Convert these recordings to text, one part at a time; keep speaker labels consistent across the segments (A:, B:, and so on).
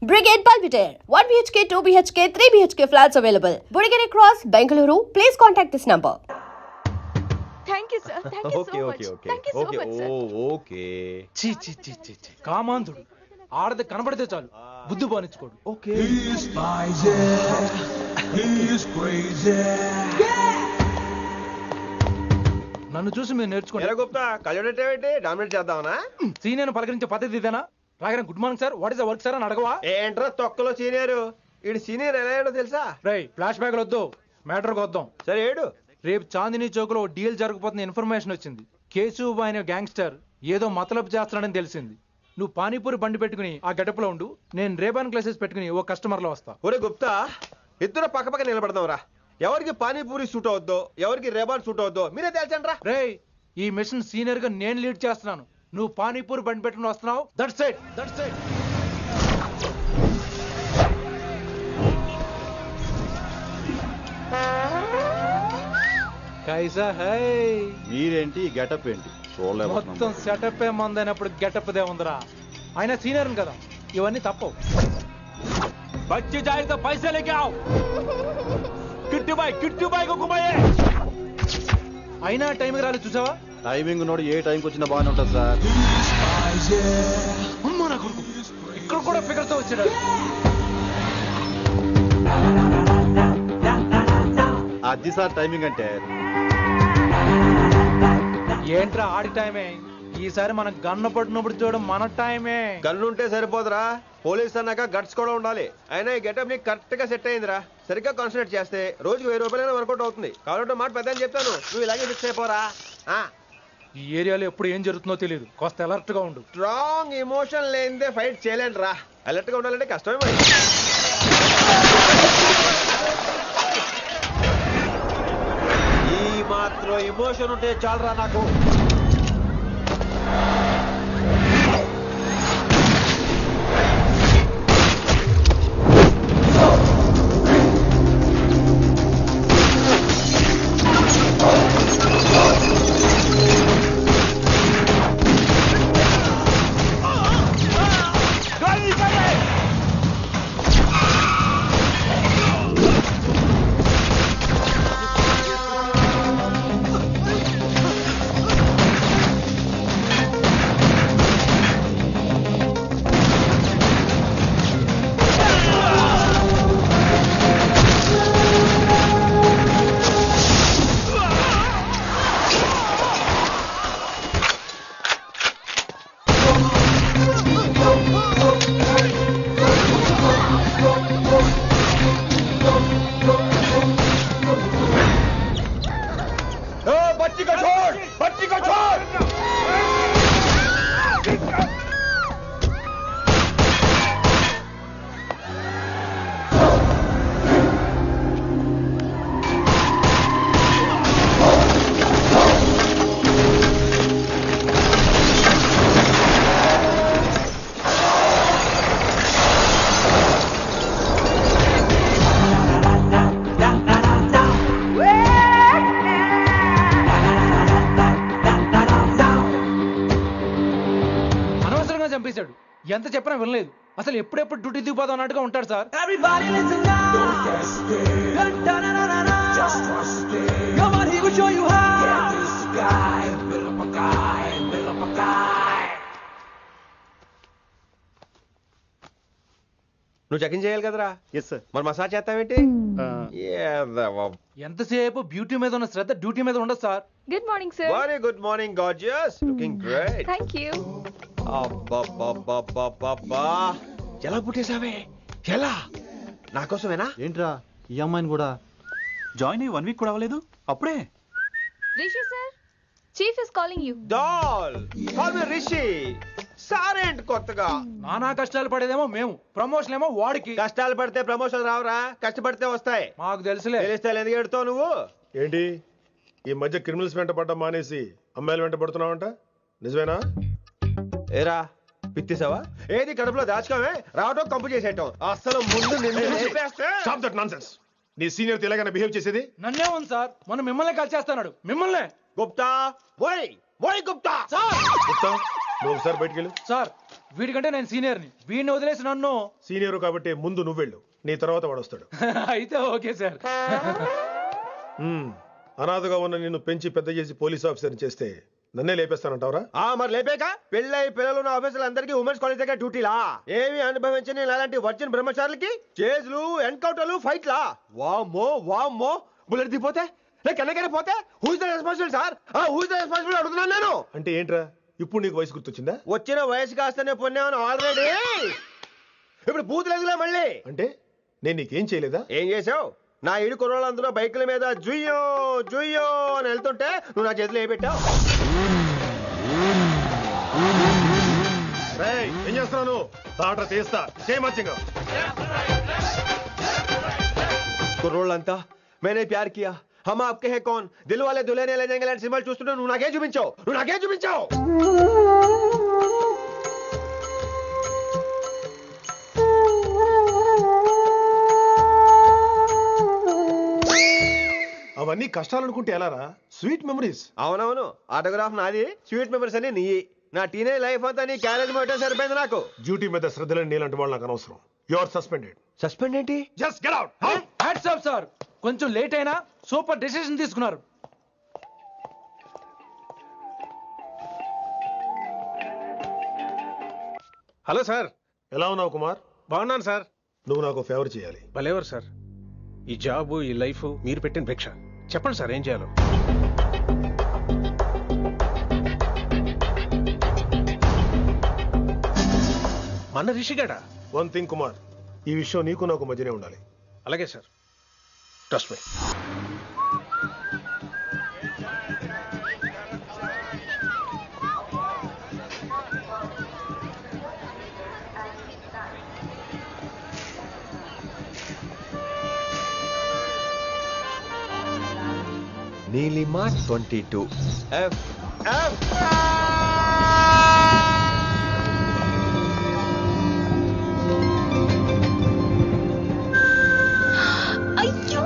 A: Brigade Palpitaire, 1 BHK, 2 BHK, 3 BHK flats available. Burigere Cross, Bengaluru. Please contact this number.
B: Thank you sir thank you so much thank you so much sir
C: okay
D: చీ చీ చీ చీ చీ కామాంధుడు ఆడది కనబడితే చాలు బుద్ధి బానించుకోడు.
C: Okay
E: He's spicy, he's crazy.
D: నన్ను చూసి మీరు నేర్చుకోండి.
C: ఎలా గుప్తా కళ్ళేంటి డామినేట్ చేద్దామనా?
D: సీనియర్ పలకరించే పద్ధతి ఇదేనా? రాగానే good morning sir, what is the work sir అని అడగవా?
C: ఏంట్రా తొక్కలో సీనియర్ ఈడు సీనియర్ ఎలా ఏడో తెలుసా?
D: రై ఫ్లాష్ బ్యాక్ వద్దు, మ్యాటర్కి వద్దాం.
C: సరే ఏడు
D: రేపు చాందినీ చౌక్ లో డీల్ జరగబోతున్న ఇన్ఫర్మేషన్ వచ్చింది. కేశూబాయ్ అనే గ్యాంగ్స్టర్ ఏదో మతలబు చేస్తున్నాడని తెలిసింది. నువ్వు పానీపూరి బండి పెట్టుకుని ఆ గెటప్ లో ఉండు, నేను రేబాన్ గ్లాసెస్ పెట్టుకుని ఓ కస్టమర్ లో వస్తా.
C: ఒరే గుప్తా ఇద్దరు పక్క పక్క నిలబడదాం రా. ఎవరికి పానీపూరి సూట్ అవుద్దో ఎవరికి రేబాన్ సూట్ అవుద్దో మీరే తేల్చండి రా.
D: రేయ్ ఈ మిషన్ సీనియర్ గా నేను లీడ్ చేస్తున్నాను, నువ్వు పానీపూరి బండి పెట్టుకుని వస్తున్నావు. That's it, that's it. కైసా హై
F: మీరేంటి గెటప్ ఏంటి
D: మొత్తం సెటప్ ఏ మందైనప్పుడు గెటప్ దే ఉందిరా. ఆయన సీనియర్ కదా, ఇవన్నీ తప్పవు. బచ్చి జాయితో పైసే లేకే ఆవ్ కిట్టు బాయ్ కుక్కుబాయే. అయినా టైంకి రాలేదు చూసావా?
F: టైమింగ్ నోడు ఏ టైంకి వచ్చినా బాగానే ఉంటుంది సార్.
D: అమ్మా నా కొడుకు ఇక్కడ కూడా ఫిగర్ తో వచ్చాడు.
F: అది సార్ టైమింగ్ అంటే.
D: ఏంట్రా ఆడి టైమే, ఈసారి మనం గన్ను పట్టినప్పుడు చూడడం మన టైమే.
C: గన్ను ఉంటే సరిపోదురా, పోలీస్ అన్నాక గట్స్ కూడా ఉండాలి. అయినా ఈ గెటప్ నీకు కరెక్ట్ గా సెట్ అయిందిరా. సరిగ్గా కాన్సన్ట్రేట్ చేస్తే రోజుకి 1000 రూపాయలైనా వర్కౌట్ అవుతుంది. కాబట్టి మాట పెద్ద అని చెప్తాను, నువ్వు ఇలాగే ఫిక్స్ అయిపోరా.
D: ఈ ఏరియాలో ఎప్పుడు ఏం జరుగుతుందో తెలియదు, కాస్త అలర్ట్ గా ఉండు.
C: స్ట్రాంగ్ ఎమోషన్ లేనిదే ఫైట్ చేయలేండి రా. అలర్ట్ గా ఉండాలంటే కష్టమే మరి. ఈ మాత్రం ఎమోషన్ ఉంటే చాలరా నాకు.
D: చంపేశాడు, ఎంత చెప్పినా వినలేదు. అసలు ఎప్పుడెప్పుడు డ్యూటీ దిగిపోదాం అన్నట్టుగా ఉంటాడు సార్.
C: నువ్వు చెకింగ్ చేయాలి కదరా.
F: Yes sir.
C: మరి మసాజ్ చేస్తావేంటి?
D: ఎంతసేపు బ్యూటీ మీద ఉన్న శ్రద్ధ డ్యూటీ మీద ఉండదు sir.
B: Good morning sir.
C: Very good morning gorgeous, looking great.
B: Thank you.
C: అబ్బబ్బబ్బబ్బబ్బా, ఎలా పుట్టేశావే? ఎలా? నా కోసమేనా?
F: ఏంట్రా ఈ అమ్మాయిని కూడా
G: జాయిన్ అయ్యి 1 వీక్ కూడా అవ్వలేదు అప్పుడే.
B: Rishi sir, chief is calling you.
C: Doll call me Rishi. సారేంటి కొత్తగా?
D: నానా కష్టాలు పడేదేమో మేము, ప్రమోషన్ ఏమో వాడికి.
C: కష్టాలు పడితే ప్రమోషన్ రావురా, కష్టపడితే వస్తాయి.
D: మాకు తెలుసులే.
C: తెలిస్తే ఎందుకు ఎడుతావు నువ్వు?
H: ఏంటి ఈ మధ్య క్రిమినల్స్ వెంట పడ్డం మానేసి అమ్మాయిలు వెంట పడుతున్నావంట, నిజమేనా?
C: ఏరా పిత్తిసావా? ఏది కడుపులో దాచుకోవే, రావటం కంపు చేసేయటం. అసలు ముందు నిన్ను లేపేస్తే.
H: Stop that nonsense. నీ సీనియర్ ఇలాగైనా బిహేవ్ చేసేది?
D: నన్నే ఉంది సార్, మనం మిమ్మల్ని కాల్ చేస్తున్నాడు. మిమ్మల్ని
C: గుప్తా ఓయ్ ఓయ్ గుప్తా.
D: సార్
H: గుప్తా, నువ్వు ఒకసారి బయటికి వెళ్ళు.
D: సార్ వీడికంటే నేను సీనియర్ని, వీడిని వదిలేసి నన్ను
H: సీనియర్ కాబట్టి ముందు నువ్వు వెళ్ళు, నీ తర్వాత వాడు వస్తాడు.
D: అయితే ఓకే సార్.
H: అనాథగా ఉన్న నిన్ను పెంచి పెద్ద చేసి పోలీస్ ఆఫీసర్ చేస్తే నన్నే లేపేస్తానంటావరా?
C: మరి లేపాక పెళ్ళై పిల్లలు ఉన్న ఆఫీసులు అందరికీ ఉమెన్స్ కాలేజ్ దగ్గర డ్యూటీలా? ఏమి అనుభవించని అలాంటి వర్జిన్ బ్రహ్మచారులకి చేజ్లు, ఎన్కౌంటర్లు, ఫైట్లా? వామ్మో వామ్మో, బుల్లెట్ దిగిపోతే కన్నకనే పోతే who is the responsible sir? Who is the responsible అడుగుతున్నాను నేను.
H: అంటే ఏంట్రా ఇప్పుడు నీకు వయసు గుర్తొచ్చిందా?
C: వచ్చిన వయసు కాస్తనే పొన్నాను ఆల్రెడీ. ఇప్పుడు బూత్ లేదులే మళ్ళీ.
H: అంటే నేను నీకేం చేయలేదా?
C: ఏం చేసావు? నా ఇడు కుర్రోళ్ళందరూ బైకుల మీద జుయ్యో జుయ్యో అని వెళ్తుంటే నువ్వు నా చేతిలో ఏ పెట్టావు?
H: ఏం చేస్తున్నాను? తాట తీస్తా చేయమచ్చంగా.
C: కుర్రోళ్ళంతా मैंने प्यार किया, हम आपके हैं कौन, दिल वाले दुल्हने ले जाएंगे లాంటి సినిమాలు చూస్తుంటే నువ్వు నాకేం చూపించావు?
H: అవన్నీ కష్టాలు అనుకుంటే ఎలారా? Sweet memories.
C: అవునవును, ఆటోగ్రాఫ్ నాది, స్వీట్ మెమరీస్ అని నీ. నా టీనేజ్ లైఫ్ అంతా నీ క్యారేజ్ మొట్టే సరిపోయింది నాకు.
H: డ్యూటీ మీద శ్రద్ధలేని నీలాంటి వాళ్ళు నాకు అనవసరం. You are suspended.
C: సస్పెండ్ ఏంటి?
H: Just get out.
D: Hats off sir, కొంచెం లేట్ అయినా సూపర్ డెసిషన్ తీసుకున్నారు.
I: Hello sir.
H: ఎలా ఉన్నావు కుమార్?
I: బాగున్నాను సార్.
H: నువ్వు నాకు ఫేవర్ చేయాలి.
I: భలేవారు సార్. ఈ జాబ్, ఈ లైఫ్ మీరు పెట్టిన భిక్ష. చెప్పండి సార్ ఏం చేయాలో. మన రిషిగాడా?
H: వన్ థింగ్ కుమార్, ఈ విషయం నీకు నాకు మధ్యనే ఉండాలి.
I: అలాగే sir, trust me.
C: Neelima 22 F.
B: అయ్యో,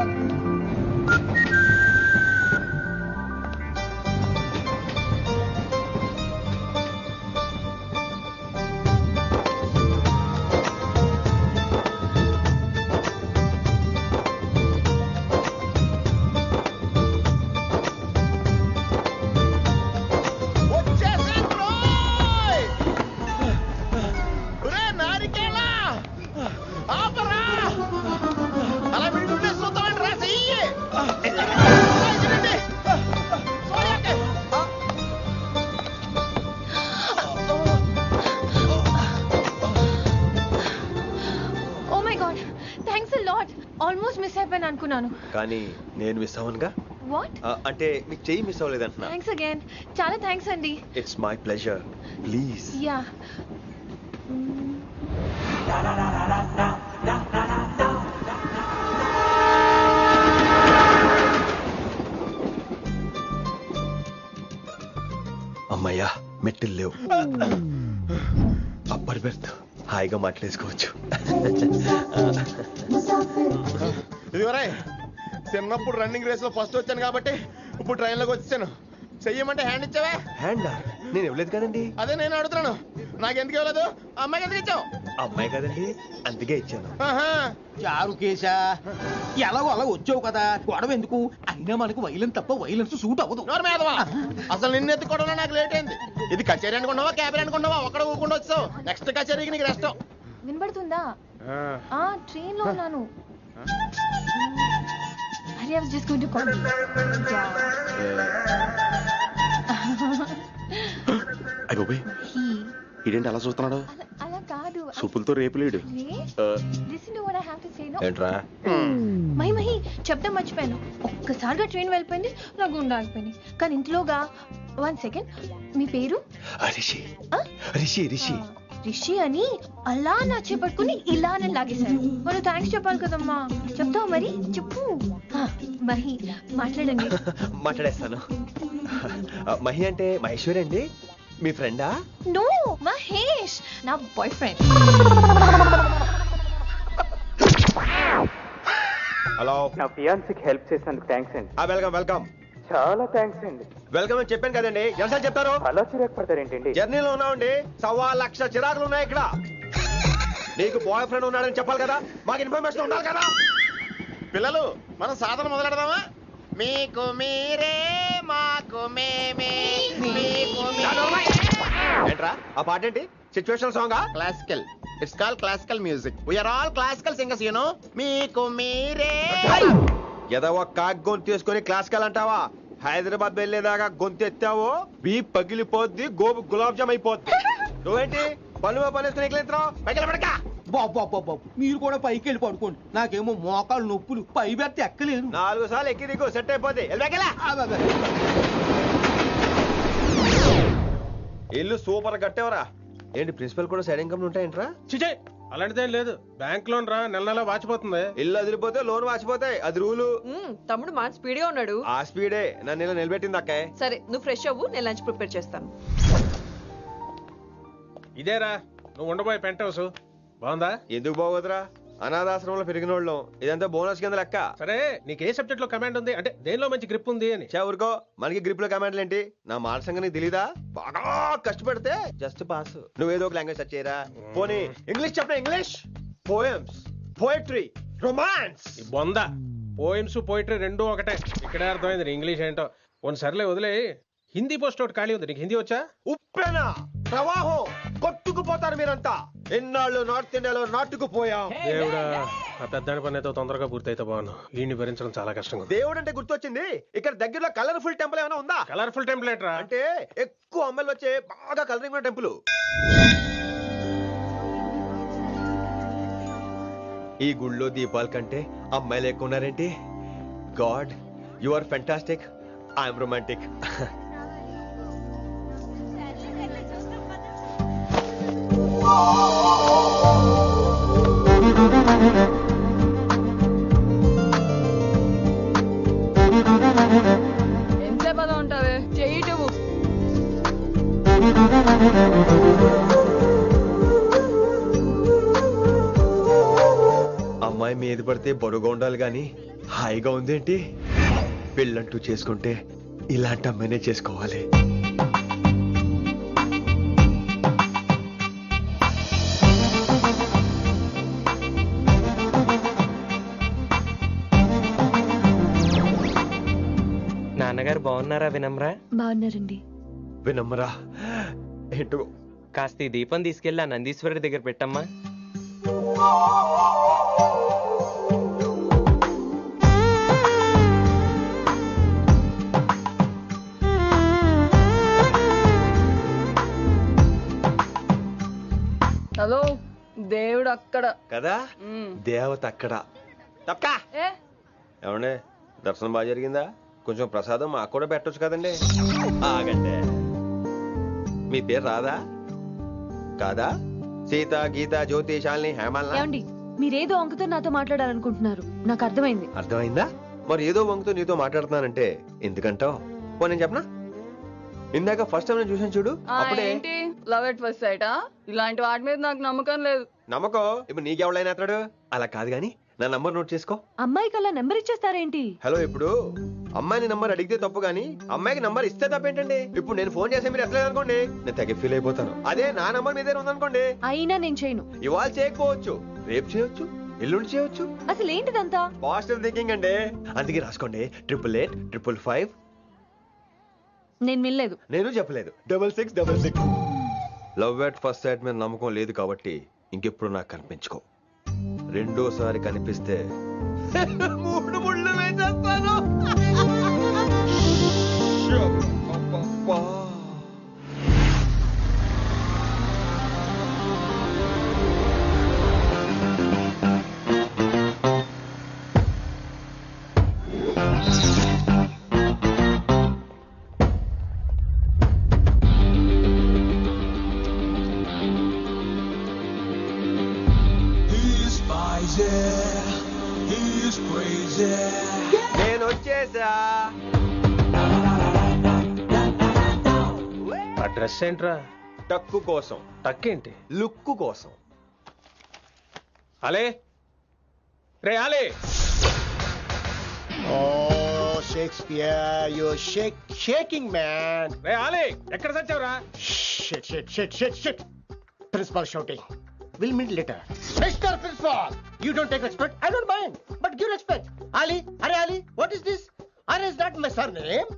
B: ఆల్మోస్ట్ మిస్ అయిపోయాను అనుకున్నాను.
C: కానీ నేను మిస్ అవ్వనుగా.
B: వాట్?
C: అంటే మీకు చెయ్యి మిస్ అవ్వలేదంటున్నా.
B: థ్యాంక్స్ అగైన్, చాలా థ్యాంక్స్ అండి.
C: It's my pleasure, please.
B: Yeah.
C: అమ్మయ్యా, మెట్టులు లేవు. అప్పర్ బెర్త్, హాయిగా మాట్లాడేసుకోవచ్చు.
J: ఇదివరే చిన్నప్పుడు రన్నింగ్ రేస్ లో ఫస్ట్ వచ్చాను కాబట్టి ఇప్పుడు ట్రైన్ లోకి వచ్చాను. చెయ్యమంటే హ్యాండ్ ఇచ్చావే.
C: హ్యాండ్ నేను ఇవ్వలేదు కదండి.
J: అదే నేను అడుగుతున్నాను, నాకెందుకు ఇవ్వలేదు? అమ్మాయికి ఎందుకు ఇచ్చావు?
C: అమ్మాయి కదండి, అందుకే ఇచ్చాను.
K: చారు కేశా, ఎలాగో అలా వచ్చావు కదా, గొడవ ఎందుకు? అయినా మనకు వైలెన్స్ తప్ప వైలెన్స్ సూట్ అవ్వదు.
J: అసలు నిన్ను ఎత్తుకోవడం నాకు లేట్ అయింది. ఇది కచేరీ అనుకున్నావా, క్యాబరీ అనుకున్నావా? ఒక్కడ ఊరుకుండా వచ్చావు. నెక్స్ట్ కచేరీకి నీకు రెస్ట్.
B: వినబడుతుందా? ట్రైన్ లో ఉన్నాను. I was just going to call you.
C: ఇదేంటి అలా చూస్తున్నాడు?
B: అలా కాదు.
C: సూపులతో రేపులేడు.
B: Listen to what I have to say, no?
C: ఏంట్రా?
B: మహి చెప్తా మర్చిపోయాను. ఒక్కసారిగా ట్రైన్ వెళ్ళిపోయింది, నా గుండె ఆగిపోయింది. కానీ ఇంట్లోగా 1 సెకండ్, మీ పేరు?
C: రిషి. రిషి రిషి
B: రిషి అని అలా నా చేపట్టుకుని ఇలా నేను లాగేశాను. మరి థ్యాంక్స్ చెప్పాలి కదమ్మా. చెప్తావు మరి? చెప్పు. మహి మాట్లాడండి.
C: మాట్లాడేస్తాను. మహి అంటే మహేశ్వరి అండి, మీ ఫ్రెండా?
B: నో, మహేష్ నా బాయ్ ఫ్రెండ్.
C: హలో.
L: నా ఫియాన్సీకి హెల్ప్ చేసినందుకు థ్యాంక్స్ అండి.
C: Welcome welcome.
L: చాలా థ్యాంక్స్ అండి.
C: వెల్కమ్ అని చెప్పాను కదండి. ఎన్నిసార్లు చెప్తారు?
L: అలా చిరాకు పడతారేంటండి?
C: జర్నీలో ఉన్నామండి. 1,00,000 చిరాకులు ఉన్నాయి ఇక్కడ. నీకు బాయ్ ఫ్రెండ్ ఉన్నాడని చెప్పాలి కదా, మాకు ఇన్ఫర్మేషన్ ఉండాలి కదా.
J: పిల్లలు మనం సాధన మొదలెడదామా? మీకు మీరే మాకు మేమే మీకు
C: ఏంట్రా ఆ పాట ఏంటి? సిచ్యువేషన్ సాంగా?
J: Classical. It's call classical music. We're all classical singers you know. మీకు మీరే.
C: ఏదో ఒక కాక్ గొంతు తీసుకొని క్లాసికల్ అంటావా? హైదరాబాద్ వెళ్ళేదాకా గొంతు ఎత్తావో బీ పగిలిపోద్ది, గోబు గులాబ్ జామ్ అయిపోద్ది. నువ్వేంటి పనులు పనేసుకుని ఎక్కలేంటున్నావు? పైకి పడక.
K: బాబు మీరు కూడా పైకి వెళ్ళి పడుకోండి. నాకేమో మోకాలు నొప్పులు, పై పెడితే ఎక్కలేను.
C: 4 సార్లు ఎక్కి దిగు, సెట్ అయిపోద్ది. ఇల్లు సూపర్ కట్టేవరా. ఏంటి ప్రిన్సిపల్ కూడా సైడ్ ఇన్కమ్ ఉంటాయంట్రా?
I: చిచే అలాంటిదేం లేదు. బ్యాంక్ లోన్ రా, నెల నెల వాచిపోతుంది.
C: ఇల్లు అదిరిపోతే లోన్ వాచిపోతాయి, అది రూలు.
M: తమ్ముడు మా స్పీడ్ గా ఉన్నాడు.
C: ఆ స్పీడే నన్ను ఇలా నిలబెట్టింది అక్కాయ్.
M: సరే నువ్వు ఫ్రెష్ అవ్వు, నేను లంచ్ ప్రిపేర్ చేస్తాను.
I: ఇదేరా నువ్వు ఉండబోయే పెంట్ హౌస్. బాగుందా?
C: ఎందుకు బాగోదురా, అనాథాశ్రమంలో పెరిగిన వాళ్ళం. ఇదంతా బోనస్ కింద లెక్క.
I: సరే నీకు ఏ సబ్జెక్ట్ లో కమాండ్ ఉంది, అంటే దేనిలో మంచి గ్రిప్ ఉంది అని.
C: ఊరుకో, మనకి గ్రిప్ లో కమాండ్లు ఏంటి? నా మాట సంగతి నీకు తెలీదా? బాగా కష్టపడితే జస్ట్ పాస్. నువ్వేదో ఒక లాంగ్వేజ్ సెర్చ్ చేయరా. పోనీ ఇంగ్లీష్ చెప్పిన ఇంగ్లీష్, పోయమ్స్, పోయట్రీ, రొమాన్స్.
I: బొంద పోయిమ్స్ పోయిటరీ రెండూ ఒకటే. ఇక్కడే అర్థమైంది ఇంగ్లీష్ ఏంటో. కొన్ని సర్లే వదిలే. హిందీ పోస్ట్ ఒకటి ఖాళీ ఉంది, నీకు హిందీ వచ్చా?
C: ఉప్పెనా ప్రవాహం కొట్టుకుపోతారు మీరంతా. ఎన్నాళ్ళు నార్త్ ఇండియాలో నాటుకుపోయాం.
I: దేవుడా, ఆ పెద్దాని పని అయితే తొందరగా పూర్తయితే బాగున్నాను. వీడిని భరించడం చాలా కష్టంగా.
C: దేవుడు అంటే గుర్తొచ్చింది, ఇక్కడ దగ్గరలో కలర్ఫుల్ టెంపుల్ ఏమైనా ఉందా?
I: కలర్ఫుల్ టెంపుల్ ఏంట్రా?
C: అంటే ఎక్కువ అమ్మాయిలు వచ్చే బాగా కలరింగ్ ఉన్న టెంపుల్. ఈ గుళ్ళో దీపాల కంటే అమ్మాయిలు ఎక్కువ ఉన్నారేంటి? God, you are fantastic, I'm romantic.
M: ఎంతసేపు అలా ఉంటావే, చెయ్యటము.
C: అమ్మాయి మీద పడితే బరువుగా ఉండాలి గాని హాయిగా ఉందేంటి? పెళ్ళంటూ చేసుకుంటే ఇలాంటి అమ్మాయినే చేసుకోవాలి.
L: నాన్నగారు బాగున్నారా వినమ్రా?
B: బాగున్నారండి.
C: వినమ్రా ఏంటో
L: కాస్త ఈ దీపం తీసుకెళ్ళి ఆ నందీశ్వరుడి దగ్గర పెట్టమ్మా.
M: హలో, దేవుడు అక్కడ
C: కదా, దేవత అక్కడ. తప్పకా ఏమండే, దర్శనం బాగా జరిగిందా? కొంచెం ప్రసాదం మాకు కూడా పెట్టొచ్చు కదండి. ఆగండి, మీ పేరు రాదా కాదా? సీత, గీత, జ్యోతి, శాలిని, హేమల్నా?
B: మీరేదో అంకుతో నాతో మాట్లాడాలనుకుంటున్నారు, నాకు అర్థమైంది.
C: అర్థమైందా? మరి ఏదో వంగుతో నీతో మాట్లాడుతున్నానంటే ఎందుకంటావు? పో నేను చెప్పనా? ఇందాక ఫస్ట్ టైం నేను చూసాను చూడు, అప్పుడే
M: లవ్ ఎట్ ఫస్ట్ సైట్. ఇలాంటి వాటి మీద నాకు నమ్మకం లేదు.
C: నమ్మకం ఇప్పుడు నీకెవడైనా అతడు? అలా కాదు గాని నా నంబర్ నోట్ చేసుకో.
B: అమ్మాయికి అలా నెంబర్ ఇచ్చేస్తారేంటి?
C: హలో, ఇప్పుడు అమ్మాయిని నంబర్ అడిగితే తప్పు గానీ అమ్మాయికి నంబర్ ఇస్తే తప్పేంటండి? ఇప్పుడు నేను ఫోన్ చేస్తే మీరు ఎట్లేదు అనుకోండి, నేను తెగ ఫీల్ అయిపోతాను. అదే నా నంబర్ మీద ఉందనుకోండి,
B: అయినా నేను చేయను.
C: ఇవాళ చేయకపోవచ్చు, రేపు చేయొచ్చు, ఎల్లుండి చేయొచ్చు.
B: అసలు ఏంటిదంతా?
C: పాజిటివ్ థింకింగ్ అండి. అందుకే రాసుకోండి 888-555.
B: నేను వినలేదు.
C: నేను చెప్పలేదు 6666. లవ్ ఎట్ ఫస్ట్ సైట్ మీద నమ్మకం లేదు కాబట్టి ఇంకెప్పుడు నాకు కనిపించుకో. రెండోసారి కనిపిస్తే 3 ముళ్ళు వేసేస్తాను. నేను వచ్చేసా.
I: ఆ డ్రెస్ ఏంట్రా?
C: టక్కు కోసం.
I: టక్కేంటి?
C: లుక్కు కోసం.
I: అలే రే, అలే.
J: Oh Shakespeare you shaking man.
I: రే ఆలీ ఎక్కడ సచ్చావురా?
J: Shit. Principal shouting. We'll meet later. Mr. Principal, you don't take respect. I don't mind, but give respect. Ali, what is this? Ali is not my surname.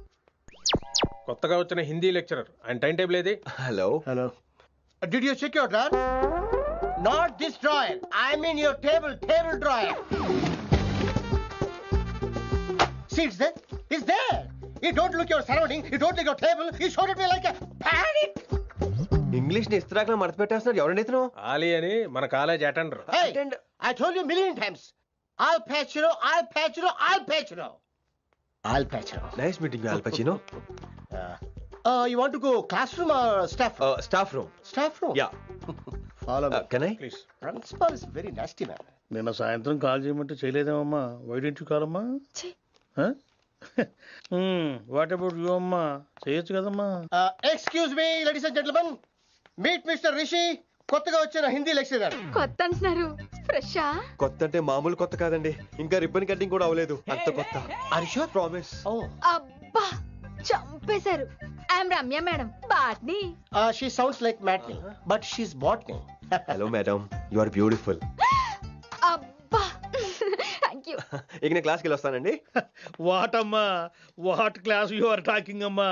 I: కొత్తగా వచ్చిన Hindi lecturer, ఆయన time table ఏది?
C: Hello.
J: Did you check your drawer? Not this drawer. I mean your table drawer. See, it's there. You don't look your surrounding. You don't look your table. You showed at me like a panic.
C: English ని ఇస్త్రాకులో మడత పెట్టేస్తున్నాడు. ఎవరండి ఇతను?
I: ఆలీ అని మన college attender.
J: Hey, I told you a million times. I'll patch you.
C: Nice meeting Al Pacino.
J: You want to go classroom or staff room?
C: Staff room.
J: Staff room?
C: Yeah.
J: Follow me.
C: Can I?
I: Please.
J: Principal is very nasty man.
H: నిన్న సాయంత్రం call చేయమంటే చేయలేదేమమ్మా? Why don't you call అమ్మా? What about you అమ్మా? చేయొచ్చు కదమ్మా.
J: Excuse me, ladies and gentlemen. Meet Mr. Rishi. కొత్తగా వచ్చిన Hindi lecturer.
B: కొత్త అంటున్నారు, ఫ్రెషా?
C: కొత్త అంటే మామూలు కొత్త కాదండి, ఇంకా రిబ్బన్ కటింగ్ కూడా అవ్వలేదు, అంత కొత్త.
J: Are you sure?
C: Promise.
J: Oh.
B: అబ్బా చంపేశారు. I'm Ramya madam, botany.
J: She sounds like Matney, but she's botany.
C: Hello madam, you are beautiful.
B: అబ్బా థ్యాంక్ యూ.
C: ఇక నేను క్లాస్కి వెళ్ళి వస్తానండి.
H: వాట్ అమ్మా, what class you are talking అమ్మా?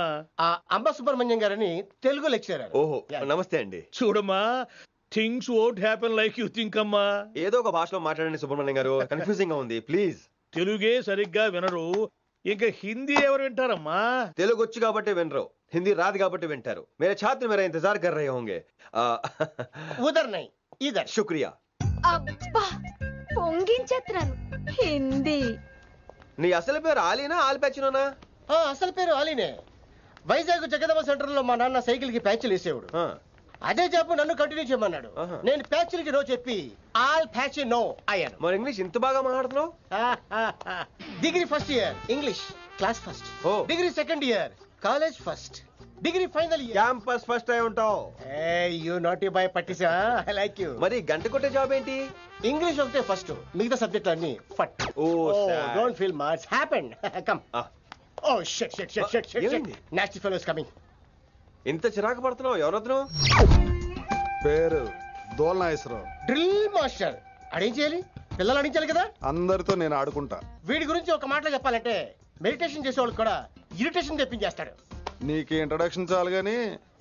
J: అంబ సుబ్రహ్మణ్యం గారని తెలుగు లెక్చరర్.
C: ఓహో, నమస్తే అండి.
H: చూడమ్మా, things won't happen like you think అమ్మా.
C: ఏదో ఒక భాషలో మాట్లాడండి సుబ్రహ్మణ్యం గారు, కన్ఫ్యూజింగ్ గా ఉంది, ప్లీజ్.
H: తెలుగే సరిగ్గా వినరు, ఇంకా హిందీ ఎవరు వింటారమ్మా?
C: తెలుగు వచ్చు కాబట్టి వినరు, హిందీ రాదు కాబట్టి వింటారు. మేరే ఛాత్ర మేరా ఇంతజార్ కర్ రహే హోంగే.
J: ఉదర్ నై ఇదర్.
C: శుక్రియా.
B: అబ్బా పొంగించేస్తున్నాను. హిందీ.
C: నీ అసలు పేరు ఆలీనా, ఆల్ పచ్చినోనా?
J: అసలు పేరు ఆలీనే. వైజాగ్ జగదమ్మ సెంటర్ లో మా నాన్న సైకిల్ కి ప్యాచ్లు వేసేవాడు. అదే జాబ్ నన్ను కంటిన్యూ చేయమన్నాడు. నేను ప్యాచ్లకి నో చెప్పి ఆల్ ప్యాచ్ నో అయ్యాను.
C: మరి ఇంగ్లీష్ ఇంత బాగా మాట్లాడుతున్నావు?
J: Degree first year English class first. Degree second year college first. Degree final year
C: campus first అయి ఉంటావు.
J: యూ నాట్ బాయ్ పట్టిసా. I like you.
C: మరి గంట కొట్టే జాబ్ ఏంటి?
J: ఇంగ్లీష్ ఒకటే ఫస్ట్, మిగతా సబ్జెక్ట్ అన్ని ఫట్. Don't feel much happened. Come. Oh shit shit shit shit shit. Nasty fellows coming.
C: ఇంత చిరాకు పడుతున్నావు, ఎవరొద్దు?
F: పేరు దోల్నాగేశ్వరరావు.
J: Drill master. అడేం చేయాలి? పిల్లలు అడించాలి కదా.
F: అందరితో నేను ఆడుకుంటా.
J: వీడి గురించి ఒక మాటలో చెప్పాలంటే మెడిటేషన్ చేసే వాళ్ళు కూడా ఇరిటేషన్ తెప్పించేస్తాడు.
F: నీకు ఇంట్రడక్షన్ చాలు గానీ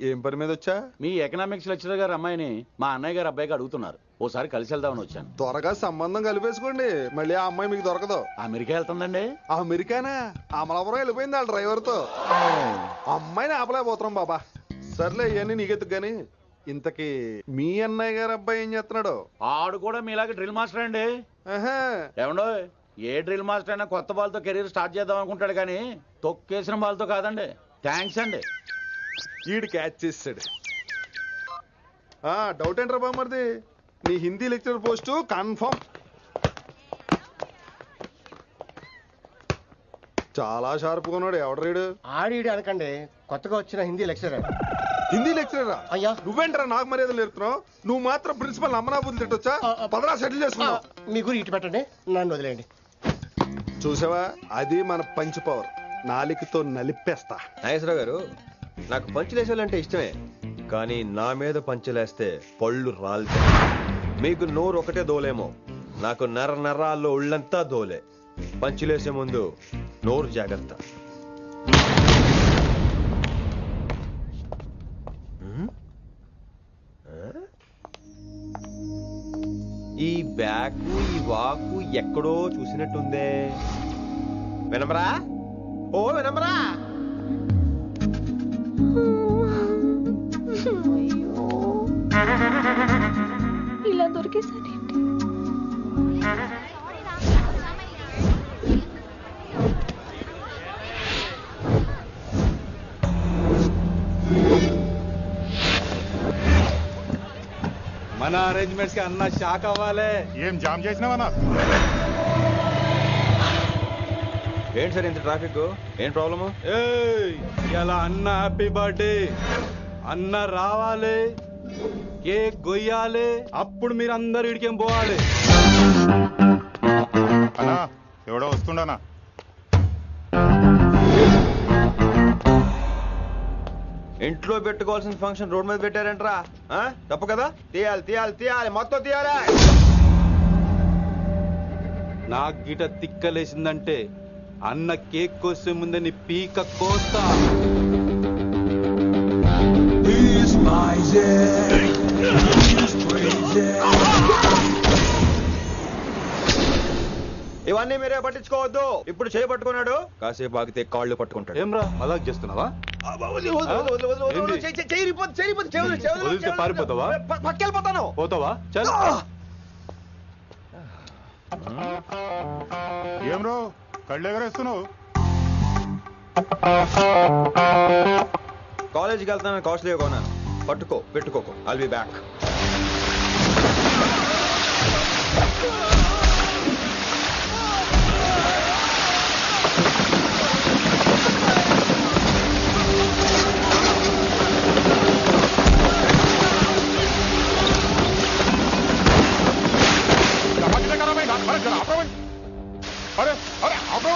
F: ఏం పని మీద వచ్చా?
K: మీ ఎకనామిక్స్ లెక్చరర్ గారు అమ్మాయిని మా అన్నయ్య గారు అబ్బాయికి అడుగుతున్నారు, ఓసారి కలిసి వెళ్దామని వచ్చాను.
F: త్వరగా సంబంధం కలిపేసుకోండి, మళ్ళీ ఆ అమ్మాయి మీకు దొరకదు.
K: అమెరికా వెళ్తుందండి.
F: అమెరికానా? అమలాపురం వెళ్ళిపోయింది వాళ్ళ డ్రైవర్ తో. అమ్మాయిని ఆపలేకపోతున్నాం బాబా. సర్లే ఇవన్నీ నీకెత్తుకు గాని, ఇంతకీ మీ అన్నయ్య గారు అబ్బాయి ఏం చేస్తున్నాడు?
K: ఆడు కూడా మీలాగే డ్రిల్ మాస్టర్ అండి. ఏమండో, ఏ డ్రిల్ మాస్టర్ అయినా కొత్త బాల్తో కెరీర్ స్టార్ట్ చేద్దాం అనుకుంటాడు కానీ తొక్కేసిన బాల్తో కాదండి. థ్యాంక్స్ అండి.
F: ఈడు క్యాచ్ చేసాడు. డౌట్ ఏంట్రా బామ్మర్ది, నీ హిందీ లెక్చరర్ పోస్టు కన్ఫర్మ్. చాలా షార్ప్గా ఉన్నాడు. ఎవడరీడు?
J: ఆడీడు అనకండి, కొత్తగా వచ్చిన హిందీ లెక్చరర్.
F: హిందీ లెక్చరరా?
J: అయ్యా
F: నువ్వేంట్రా నాకు మర్యాదలు నేర్పుతున్నావు? నువ్వు మాత్రం ప్రిన్సిపల్ అమ్మనాబుద్ధి తిట్టొచ్చా? పదరా సెటిల్ చేసుకున్నావు.
J: మీ గురి ఇటు పెట్టండి, నన్ను వదిలేయండి.
F: చూసావా, అది మన పంచ్ పవర్. నాలికతో నలిపేస్తా.
C: నాగేశ్వరరావు గారు, నాకు పంచులేసాలంటే ఇష్టమే, కానీ నా మీద పంచులేస్తే పళ్ళు రాలుతాయి. మీకు నోరు ఒకటే దోలేమో, నాకు నర నరాల్లో ఒళ్ళంతా దోలే. పంచులేసే ముందు నోరు జాగ్రత్త. ఈ బ్యాకు ఈ వాకు ఎక్కడో చూసినట్టుందే. వినమరా? ఓ వినమరా?
B: ఇలా దొరికేసారి
K: మన అరేంజ్మెంట్స్ కి అన్న షాక్ అవ్వాలి.
H: ఏం జామ్ చేసినావా?
C: ఏంటి సార్ ఇంత ట్రాఫిక్? ఏం ప్రాబ్లము?
K: ఇలా అన్న హ్యాపీ బర్త్డే, అన్న రావాలి, కేక్ గొయ్యాలి, అప్పుడు మీరు అందరు ఇడికేం పోవాలి.
H: అన్నా ఎవడో వస్తుండనా?
C: ఇంట్లో పెట్టుకోవాల్సిన ఫంక్షన్ రోడ్ మీద పెట్టారంటరా తప్పు కదా? తీయాలి తీయాలి తీయాలి, మొత్తం తీయాలి.
G: నాకు గిట తిక్కలేసిందంటే అన్న కేక్ కోసే ముందే నీ పీక కోస్తా.
E: He's miser. He's crazy.
C: ఇవన్నీ మీరే పట్టించుకోవద్దు. ఇప్పుడు చేయి పట్టుకున్నాడు, కాసేపు ఆగితే కాళ్ళు పట్టుకుంటాడు.
G: ఏమ్రా అలా చేస్తున్నావా? వదిలితే పారిపోతావా?
C: పట్టుకెళ్ళిపోతాను.
G: పోతావా? చల్.
H: ఏమ్రో కళ్ళు ఎగరేస్తున్నావు?
C: కాలేజీకి వెళ్తానని కాస్ట్లీగా కొన్నాను. పట్టుకో, పెట్టుకోకు. I'll be back.
H: अरे अरे ऑटो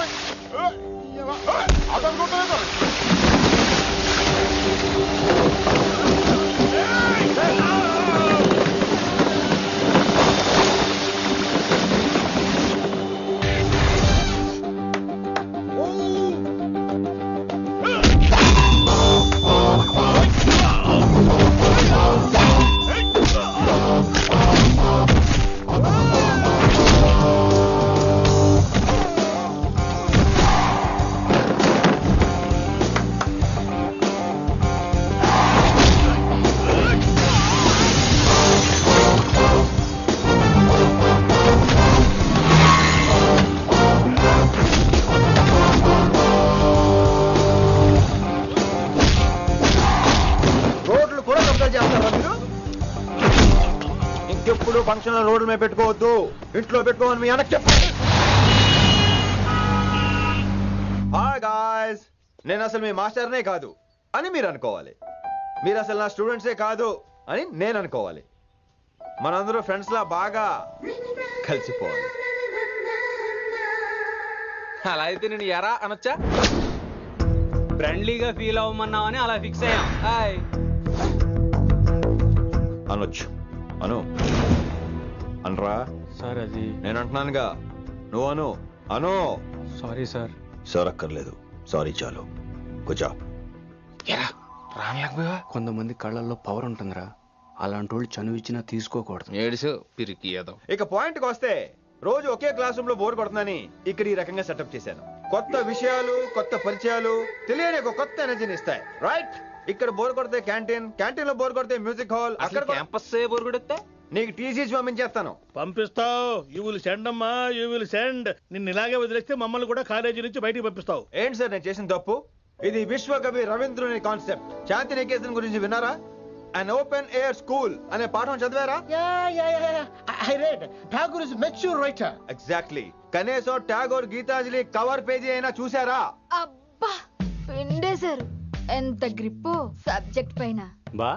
H: ఇంకెప్పుడు ఫంక్షన్ రోడ్ల మీద పెట్టుకోవద్దు, ఇంట్లో పెట్టుకోమని మీ అన్నకి చెప్పండి. హాయ్ గాయ్స్, నేను అసలు మీ మాస్టర్నే కాదు అని మీరు అనుకోవాలి. మీరు అసలు నా స్టూడెంట్సే కాదు అని నేను అనుకోవాలి. మనందరూ ఫ్రెండ్స్ లా బాగా కలిసిపోవాలి.
L: అలా అయితే నేను ఎరా అనొచ్చా? ఫ్రెండ్లీగా ఫీల్ అవ్వమన్నావని అలా ఫిక్స్ అయ్యాం. హాయ్
C: అనొచ్చు. అను అనరా
L: సార్. అది
C: నేను అంటున్నానుగా, నువ్వు అను. అను.
L: Sorry sir.
C: సార్ అక్కర్లేదు, సారీ చాలు. కూర్చో.
N: కొంతమంది కళ్ళల్లో పవర్ ఉంటుందిరా, అలాంటి వాళ్ళు చనువు ఇచ్చినా తీసుకోకూడదు.
L: ఏడిసో పిరికి ఏదో.
C: ఇక పాయింట్కి వస్తే, రోజు ఒకే క్లాస్ రూమ్ లో బోర్ కొడుతుందని ఇక్కడ ఈ రకంగా సెటప్ చేశాను. కొత్త విషయాలు, కొత్త పరిచయాలు తెలియని ఒక కొత్త ఎనర్జీని ఇస్తాయి. రైట్? ఇక్కడ బోర్ కొడితే క్యాంటీన్, క్యాంటీన్ లో బోర్ కొడితే మ్యూజిక్ హాల్, అక్కడ
L: క్యాంపస్ బోర్ కొడితే
C: నీకు టీసీస్ పంపించేస్తాను.
J: పంపిస్తావు. యూ విల్ సెండ్ అమ్మా, యూ విల్ సెండ్. నిన్ను ఇలాగే వదిలేస్తే మమ్మల్ని కూడా కాలేజీ నుంచి బయటికి పంపిస్తావు.
C: ఏంటి సార్ నేను చేసిన తప్పు? ఇది విశ్వకవి రవీంద్రుని కాన్సెప్ట్. శాంతి నికేతన్ గురించి విన్నారా? అన్ ఓపెన్ ఎయిర్ స్కూల్ అనే పాఠం చదివారా?
J: I read. Tagore is a mature writer.
C: Exactly. కనీసం టాగోర్ గీతాంజలి కవర్ పేజీ అయినా చూసారా?
B: అబ్బా పిండేశారు. ఎంత గ్రిప్పు సబ్జెక్ట్ పైన.
L: బా